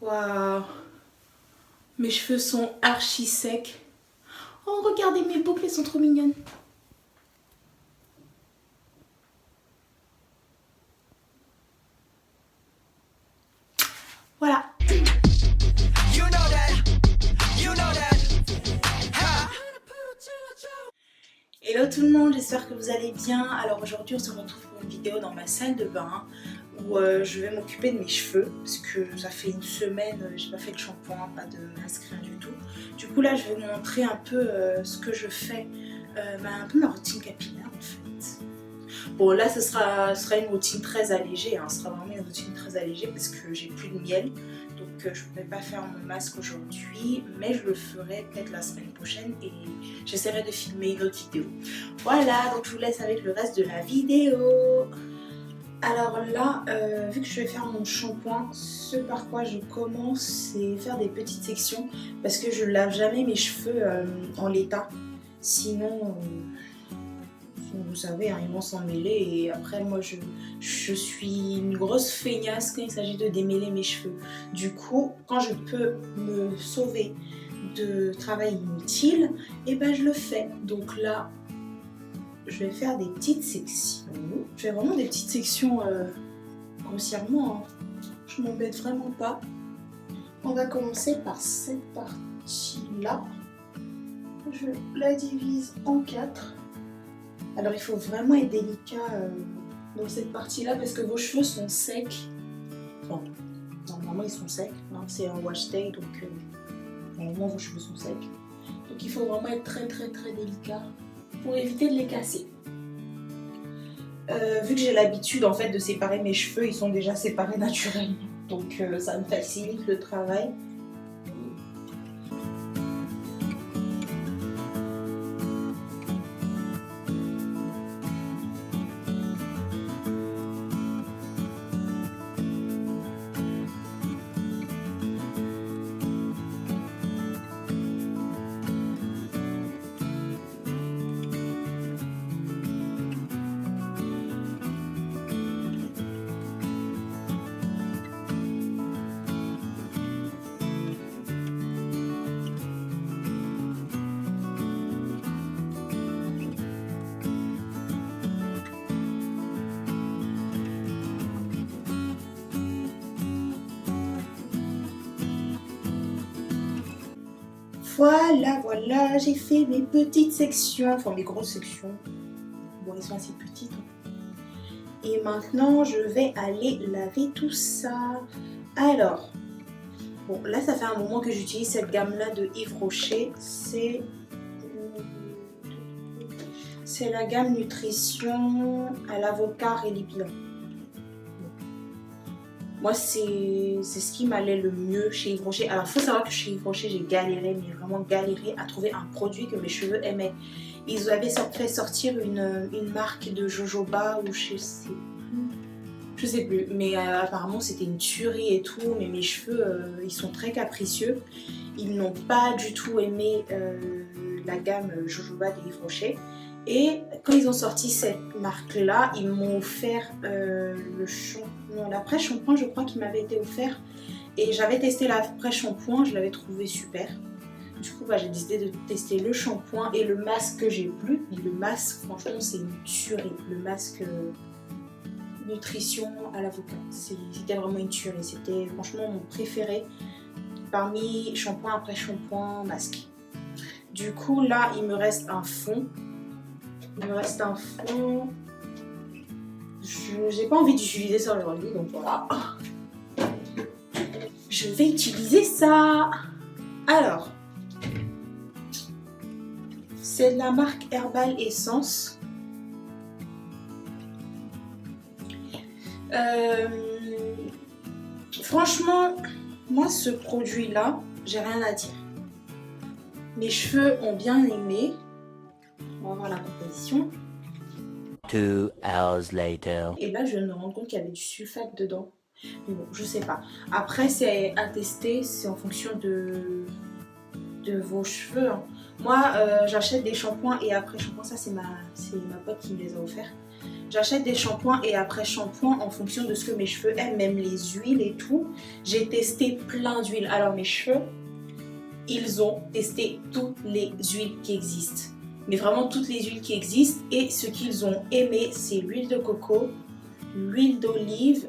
Waouh, mes cheveux sont archi secs. Oh, regardez mes boucles, elles sont trop mignonnes. Voilà. Hello tout le monde, j'espère que vous allez bien. Alors aujourd'hui on se retrouve pour une vidéo dans ma salle de bain où je vais m'occuper de mes cheveux parce que ça fait une semaine, j'ai pas fait de shampoing, pas de masque, rien du tout. Du coup là je vais vous montrer un peu ce que je fais, un peu ma routine capillaire en fait. Bon là ce sera une routine très allégée, ce sera vraiment une routine très allégée parce que j'ai plus de miel. Donc je ne vais pas faire mon masque aujourd'hui, mais je le ferai peut-être la semaine prochaine et j'essaierai de filmer une autre vidéo. Voilà, donc je vous laisse avec le reste de la vidéo. Alors là, vu que je vais faire mon shampoing, ce par quoi je commence, c'est faire des petites sections parce que je ne lave jamais mes cheveux en l'état. Sinon vous savez, ils vont s'en mêler et après moi je suis une grosse feignasse quand il s'agit de démêler mes cheveux. Du coup, quand je peux me sauver de travail inutile, et ben je le fais. Donc là, je vais faire des petites sections. Je fais vraiment des petites sections grossièrement. Je m'embête vraiment pas. On va commencer par cette partie-là. Je la divise en 4. Alors il faut vraiment être délicat dans cette partie-là parce que vos cheveux sont secs. Bon, normalement ils sont secs, c'est un wash day donc normalement vos cheveux sont secs. Donc il faut vraiment être très délicat pour éviter de les casser. Vu que j'ai l'habitude en fait de séparer mes cheveux, ils sont déjà séparés naturellement. Donc ça me facilite le travail. Voilà, j'ai fait mes petites sections, enfin mes grosses sections. Bon, elles sont assez petites. Et maintenant, je vais aller laver tout ça. Alors, bon, là, ça fait un moment que j'utilise cette gamme-là de Yves Rocher. C'est la gamme Nutrition à l'avocat rélipilant. Moi, c'est ce qui m'allait le mieux chez Yves Rocher. Alors, il faut savoir que chez Yves Rocher, j'ai galéré, mais vraiment galéré à trouver un produit que mes cheveux aimaient. Ils avaient fait sortir une marque de jojoba ou je sais plus, mais apparemment c'était une tuerie et tout, mais mes cheveux, ils sont très capricieux. Ils n'ont pas du tout aimé la gamme jojoba de Yves Rocher. Et quand ils ont sorti cette marque-là, ils m'ont offert l'après-shampoing, je crois, qui m'avait été offert. Et j'avais testé l'après-shampoing, je l'avais trouvé super. Du coup, j'ai décidé de tester le shampoing et le masque que j'ai plus. Et le masque, franchement, c'est une tuerie. Le masque Nutrition à l'avocat, c'était vraiment une tuerie. C'était franchement mon préféré parmi shampoing après shampoing, masque. Du coup, là, il me reste un fond. J'ai pas envie d'utiliser ça aujourd'hui, donc voilà. Je vais utiliser ça. Alors, c'est de la marque Herbal Essence. Franchement, moi, ce produit-là, j'ai rien à dire. Mes cheveux ont bien aimé. On va voir la composition. 2 hours later. Et là, je viens de me rendre compte qu'il y avait du sulfate dedans. Mais bon, je sais pas. Après, c'est à tester, c'est en fonction de vos cheveux. Moi, j'achète des shampoings et après shampoing, ça c'est ma pote qui me les a offerts. J'achète des shampoings et après shampoing en fonction de ce que mes cheveux aiment, même les huiles et tout. J'ai testé plein d'huiles. Alors mes cheveux, ils ont testé toutes les huiles qui existent. Mais vraiment toutes les huiles qui existent. Et ce qu'ils ont aimé, c'est l'huile de coco, l'huile d'olive,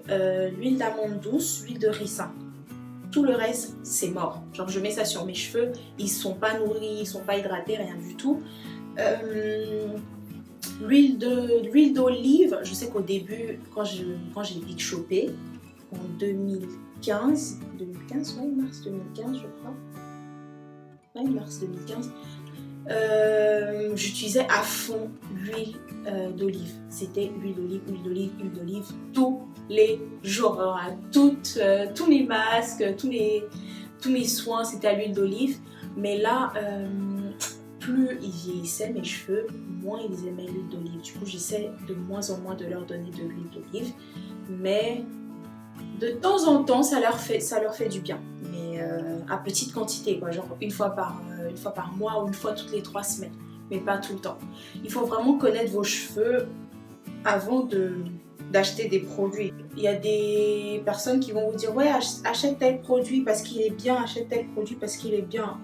l'huile d'amande douce, l'huile de ricin. Tout le reste, c'est mort. Genre je mets ça sur mes cheveux, ils sont pas nourris, ils sont pas hydratés, rien du tout. L'huile d'olive, je sais qu'au début, quand j'ai Big Shopé, en 2015, ouais, mars 2015 je crois. Ouais, mars 2015. J'utilisais à fond l'huile d'olive. C'était huile d'olive, huile d'olive, huile d'olive tous les jours. Alors, tous mes masques, tous mes soins, c'était à l'huile d'olive. Mais là, plus ils vieillissaient, mes cheveux, moins ils aimaient l'huile d'olive. Du coup, j'essaie de moins en moins de leur donner de l'huile d'olive. Mais de temps en temps, ça leur fait du bien. Mais à petite quantité, quoi, genre une fois par mois ou une fois toutes les 3 semaines. Mais pas tout le temps. Il faut vraiment connaître vos cheveux avant d'acheter des produits. Il y a des personnes qui vont vous dire « Ouais, achète tel produit parce qu'il est bien, achète tel produit parce qu'il est bien. »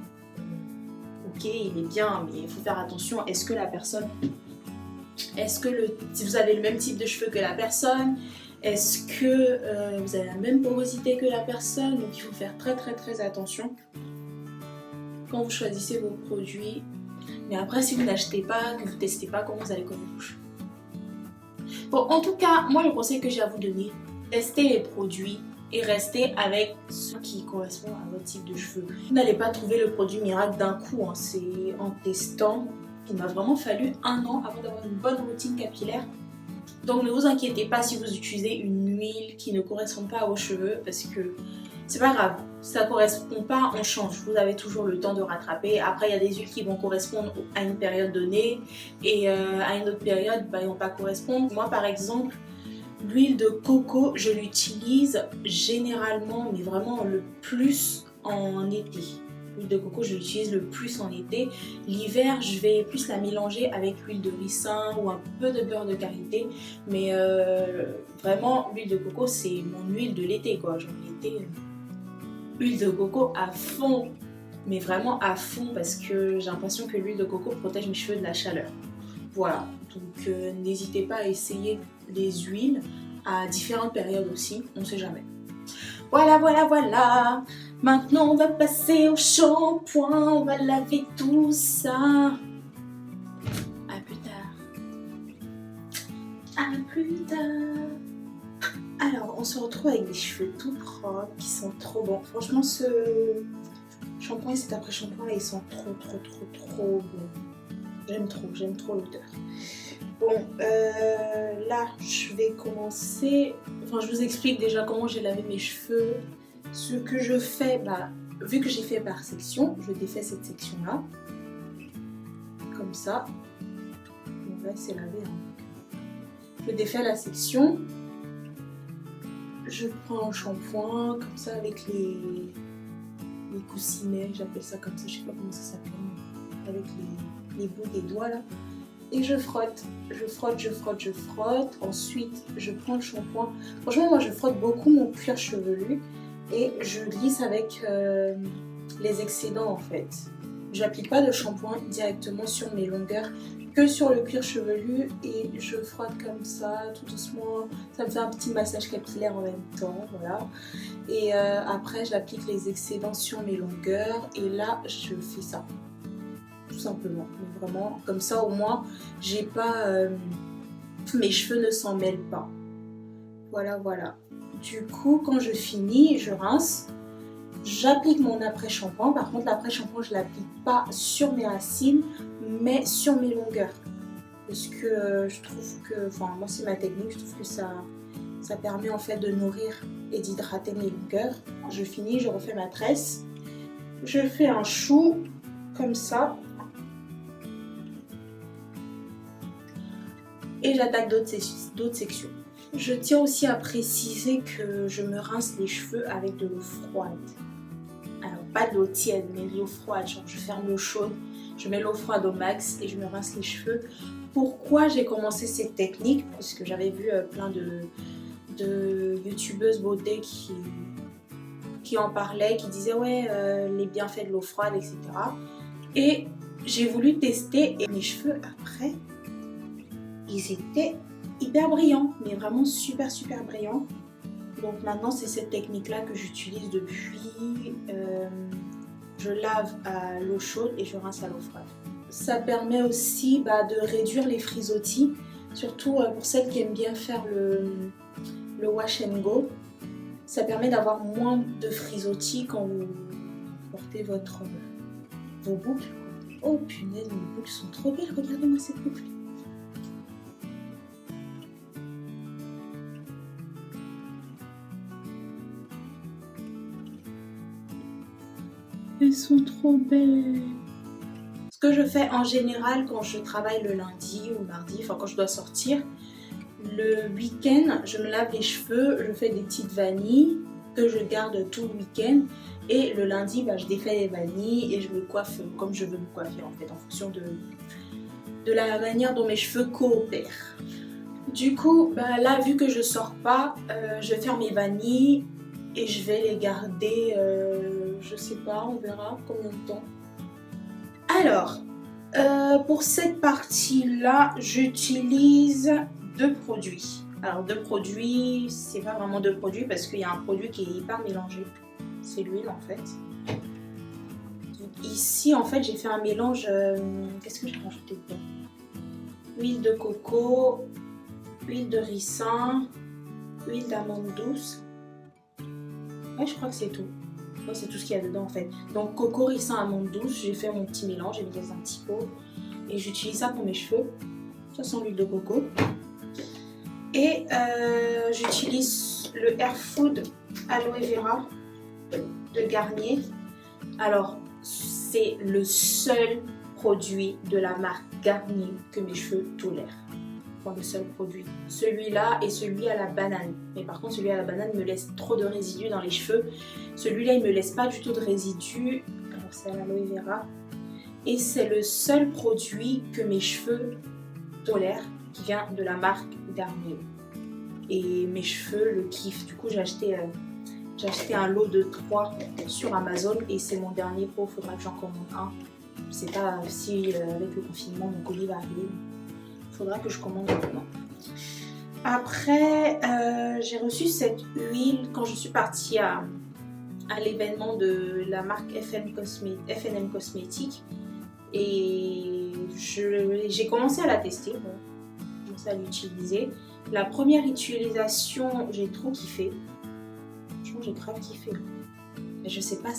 Ok, il est bien, mais il faut faire attention. Est-ce que si vous avez le même type de cheveux que la personne, est-ce que vous avez la même porosité que la personne? Donc il faut faire très très très attention quand vous choisissez vos produits. Mais après, si vous n'achetez pas, que vous ne testez pas, comment vous allez connaître vos cheveux? Bon, en tout cas, moi le conseil que j'ai à vous donner, testez les produits et restez avec ceux qui correspondent à votre type de cheveux. Vous n'allez pas trouver le produit miracle d'un coup, hein. C'est en testant. Il m'a vraiment fallu 1 an avant d'avoir une bonne routine capillaire. Donc ne vous inquiétez pas si vous utilisez une huile qui ne correspond pas à vos cheveux, parce que c'est pas grave, si ça ne correspond pas, on change. Vous avez toujours le temps de rattraper. Après, il y a des huiles qui vont correspondre à une période donnée et à une autre période, ils ne vont pas correspondre. Moi par exemple, l'huile de coco, je l'utilise généralement, mais vraiment le plus en été. L'huile de coco, je l'utilise le plus en été. L'hiver, je vais plus la mélanger avec l'huile de ricin ou un peu de beurre de karité. Mais vraiment, l'huile de coco, c'est mon huile de l'été, quoi. Genre l'été, huile de coco à fond. Mais vraiment à fond, parce que j'ai l'impression que l'huile de coco protège mes cheveux de la chaleur. Voilà, donc n'hésitez pas à essayer les huiles à différentes périodes aussi, on ne sait jamais. Voilà, voilà, voilà. Maintenant, on va passer au shampoing, on va laver tout ça. À plus tard. À plus tard. Alors, on se retrouve avec des cheveux tout propres qui sont trop bons. Franchement, ce shampoing et cet après-shampoing, ils sont trop bons. J'aime trop l'odeur. Bon, là, je vais commencer. Enfin, je vous explique déjà comment j'ai lavé mes cheveux. Ce que je fais, vu que j'ai fait par section, je défais cette section-là. Comme ça. Bon, là, c'est lavé. Hein. Je défais la section. Je prends un shampoing, comme ça, avec les coussinets. J'appelle ça comme ça, je sais pas comment ça s'appelle. Avec les bouts des doigts, là. Et je frotte. Ensuite, je prends le shampoing. Franchement, moi, je frotte beaucoup mon cuir chevelu. Et je glisse avec les excédents en fait. J'applique pas de shampoing directement sur mes longueurs, que sur le cuir chevelu, et je frotte comme ça, tout doucement. Ça me fait un petit massage capillaire en même temps, voilà. Et après, j'applique les excédents sur mes longueurs, et là, je fais ça. Tout simplement. Mais vraiment, comme ça au moins, j'ai pas... mes cheveux ne s'en mêlent pas. Voilà, voilà. Du coup, quand je finis, je rince. J'applique mon après-shampoing. Par contre, l'après-shampoing, je ne l'applique pas sur mes racines, mais sur mes longueurs. Parce que je trouve que, enfin, moi, c'est ma technique. Je trouve que ça permet en fait de nourrir et d'hydrater mes longueurs. Je finis, je refais ma tresse. Je fais un chou comme ça. Et j'attaque d'autres sections. Je tiens aussi à préciser que je me rince les cheveux avec de l'eau froide. Alors pas de l'eau tiède, mais de l'eau froide. Genre je ferme l'eau chaude, je mets l'eau froide au max et je me rince les cheveux pourquoi j'ai commencé cette technique, parce que j'avais vu plein de youtubeuses beauté qui en parlaient, qui disaient ouais les bienfaits de l'eau froide, etc. Et j'ai voulu tester et mes cheveux après, ils étaient hyper brillants, mais vraiment super brillants. Donc maintenant c'est cette technique là que j'utilise depuis, je lave à l'eau chaude et je rince à l'eau froide. Ça permet aussi de réduire les frisottis, surtout pour celles qui aiment bien faire le wash and go. Ça permet d'avoir moins de frisottis quand vous portez vos boucles. Oh punaise, mes boucles sont trop belles, regardez-moi ces boucles. Elles sont trop belles. Ce que je fais en général quand je travaille le lundi ou le mardi, enfin quand je dois sortir, le week-end, je me lave les cheveux, je fais des petites vanilles que je garde tout le week-end. Et le lundi, je défais les vanilles et je me coiffe comme je veux me coiffer en fait, en fonction de la manière dont mes cheveux coopèrent. Du coup, là, vu que je sors pas, je vais faire mes vanilles et je vais les garder, je sais pas, on verra combien de temps. Alors, pour cette partie-là, j'utilise 2 produits. Alors 2 produits, c'est pas vraiment 2 produits parce qu'il y a un produit qui est hyper mélangé. C'est l'huile en fait. Donc, ici en fait j'ai fait un mélange, qu'est-ce que j'ai rajouté dedans? Huile de coco, huile de ricin, huile d'amande douce. Ouais, je crois que c'est tout. Ouais, c'est tout ce qu'il y a dedans en fait. Donc coco, ricin, amande douce, j'ai fait mon petit mélange, j'ai mis dans un petit pot. Et j'utilise ça pour mes cheveux. Ça sent l'huile de coco. Et j'utilise le Air Food Aloe Vera de Garnier. Alors c'est le seul produit de la marque Garnier que mes cheveux tolèrent. Enfin, le seul produit. Celui-là et celui à la banane. Mais par contre celui à la banane me laisse trop de résidus dans les cheveux. Celui-là il me laisse pas du tout de résidus. Alors c'est à l'aloe vera. Et c'est le seul produit que mes cheveux tolèrent qui vient de la marque Garnier. Et mes cheveux le kiffent. Du coup j'ai acheté un lot de 3 sur Amazon et c'est mon dernier pot. Il faudra que j'en commande un. Je sais pas si avec le confinement mon colis va arriver. Il faudra que je commande maintenant. Après j'ai reçu cette huile quand je suis partie à l'événement de la marque F&M Cosmétiques. Et j'ai commencé à la tester, j'ai commencé à l'utiliser. La première utilisation, j'ai trop kiffé. Franchement, j'ai grave kiffé. Mais je sais pas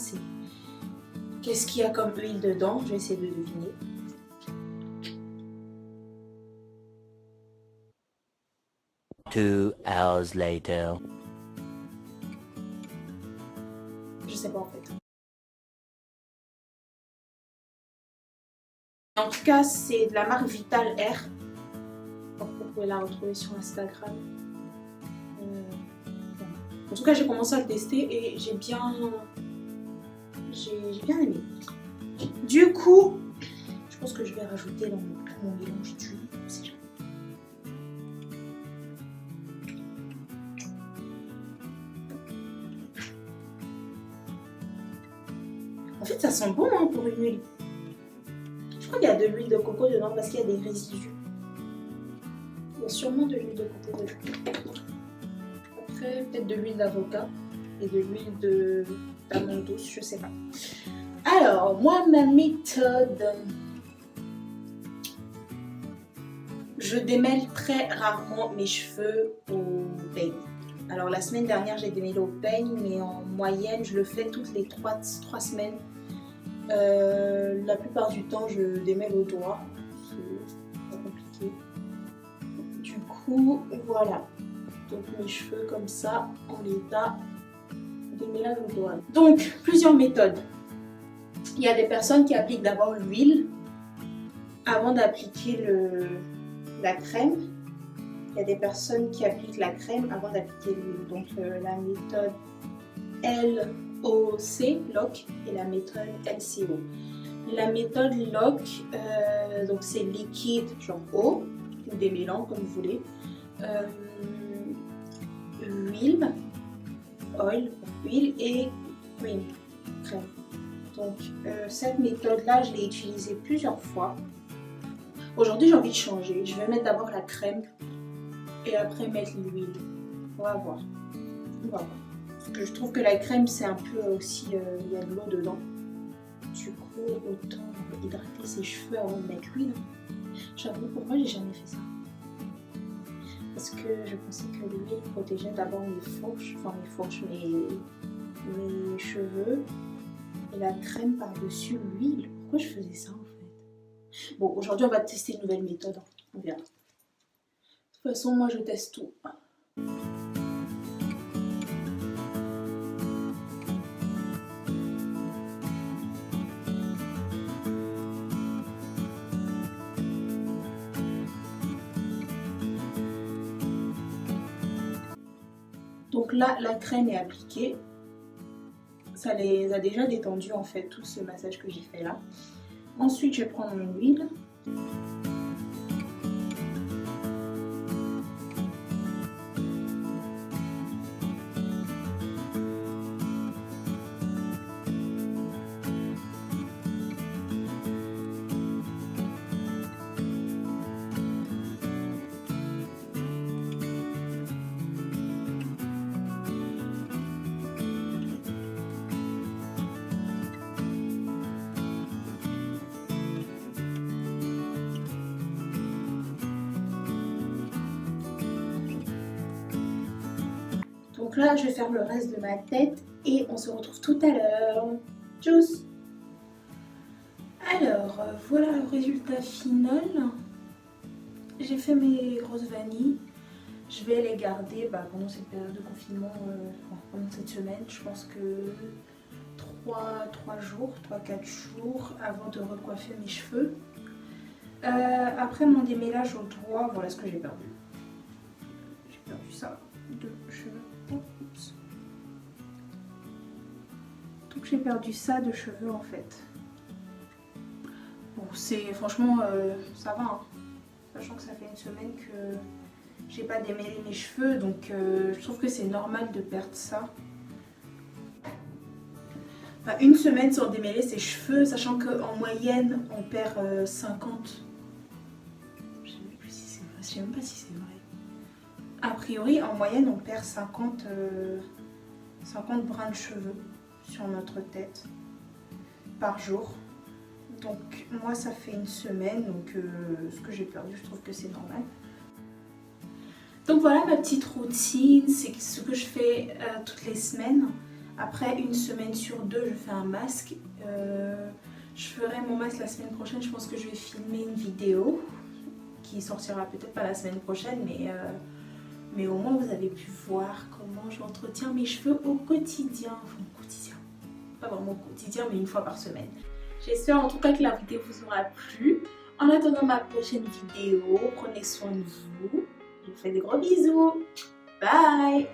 qu'est-ce qu'il y a comme huile dedans. Je vais essayer de deviner. Two hours later. Je sais pas en fait. En tout cas, c'est de la marque Vital Air. Vous pouvez la retrouver sur Instagram. En tout cas, j'ai commencé à le tester et j'ai bien aimé. Du coup, je pense que je vais rajouter dans mon mélange d'huile. En fait, ça sent bon pour une huile. Je crois qu'il y a de l'huile de coco dedans parce qu'il y a des résidus. Il y a sûrement de l'huile de coco dedans. Après, peut-être de l'huile d'avocat et de l'huile d'amande douce, je sais pas. Alors, moi, ma méthode. Je démêle très rarement mes cheveux au peigne. Alors, la semaine dernière, j'ai démêlé au peigne, mais en moyenne, je le fais toutes les 3 semaines. La plupart du temps je démêle au doigt, c'est pas compliqué. Du coup voilà, donc mes cheveux comme ça en l'état, démêlage au doigt. Donc plusieurs méthodes. Il y a des personnes qui appliquent d'abord l'huile avant d'appliquer la crème. Il y a des personnes qui appliquent la crème avant d'appliquer l'huile. Donc la méthode LOC et la méthode LCO. La méthode LOC, donc c'est liquide genre eau ou démêlant comme vous voulez, huile et cream, crème. Donc cette méthode là je l'ai utilisée plusieurs fois. Aujourd'hui j'ai envie de changer, je vais mettre d'abord la crème et après mettre l'huile. On va voir. Parce que je trouve que la crème c'est un peu aussi, il y a de l'eau dedans. Du coup autant hydrater ses cheveux avant de mettre l'huile. J'avoue pour moi j'ai jamais fait ça. Parce que je pensais que l'huile protégeait d'abord mes fourches, mes cheveux. Et la crème par-dessus l'huile. Pourquoi je faisais ça en fait? Bon, aujourd'hui on va tester une nouvelle méthode. On verra. De toute façon, moi je teste tout. Donc là, la crème est appliquée. Ça les a déjà détendus en fait, tout ce massage que j'ai fait là. Ensuite, je vais prendre mon huile. Donc là, je vais faire le reste de ma tête et on se retrouve tout à l'heure. Tchuss! Alors, voilà le résultat final. J'ai fait mes grosses vanilles. Je vais les garder pendant cette période de confinement, pendant cette semaine. Je pense que 3-4 jours avant de recoiffer mes cheveux. Après mon démêlage au doigt, voilà ce que j'ai perdu. J'ai perdu ça de cheveux. Oups. Donc j'ai perdu ça de cheveux en fait. Bon, c'est franchement ça va, hein. Sachant que ça fait une semaine que j'ai pas démêlé mes cheveux, donc je trouve que c'est normal de perdre ça. Enfin, une semaine sans démêler ses cheveux, sachant qu'en moyenne on perd 50. Je sais même plus si c'est vrai. Je sais même pas si c'est vrai. A priori, en moyenne, on perd 50 brins de cheveux sur notre tête par jour. Donc moi, ça fait une semaine, donc ce que j'ai perdu, je trouve que c'est normal. Donc voilà ma petite routine, c'est ce que je fais toutes les semaines. Après une semaine sur deux, je fais un masque. Je ferai mon masque la semaine prochaine, je pense que je vais filmer une vidéo qui sortira peut-être pas la semaine prochaine, mais au moins vous avez pu voir comment j'entretiens mes cheveux au quotidien. Enfin, au quotidien, pas vraiment au quotidien, mais une fois par semaine. J'espère en tout cas que la vidéo vous aura plu. En attendant ma prochaine vidéo, prenez soin de vous. Je vous fais des gros bisous. Bye!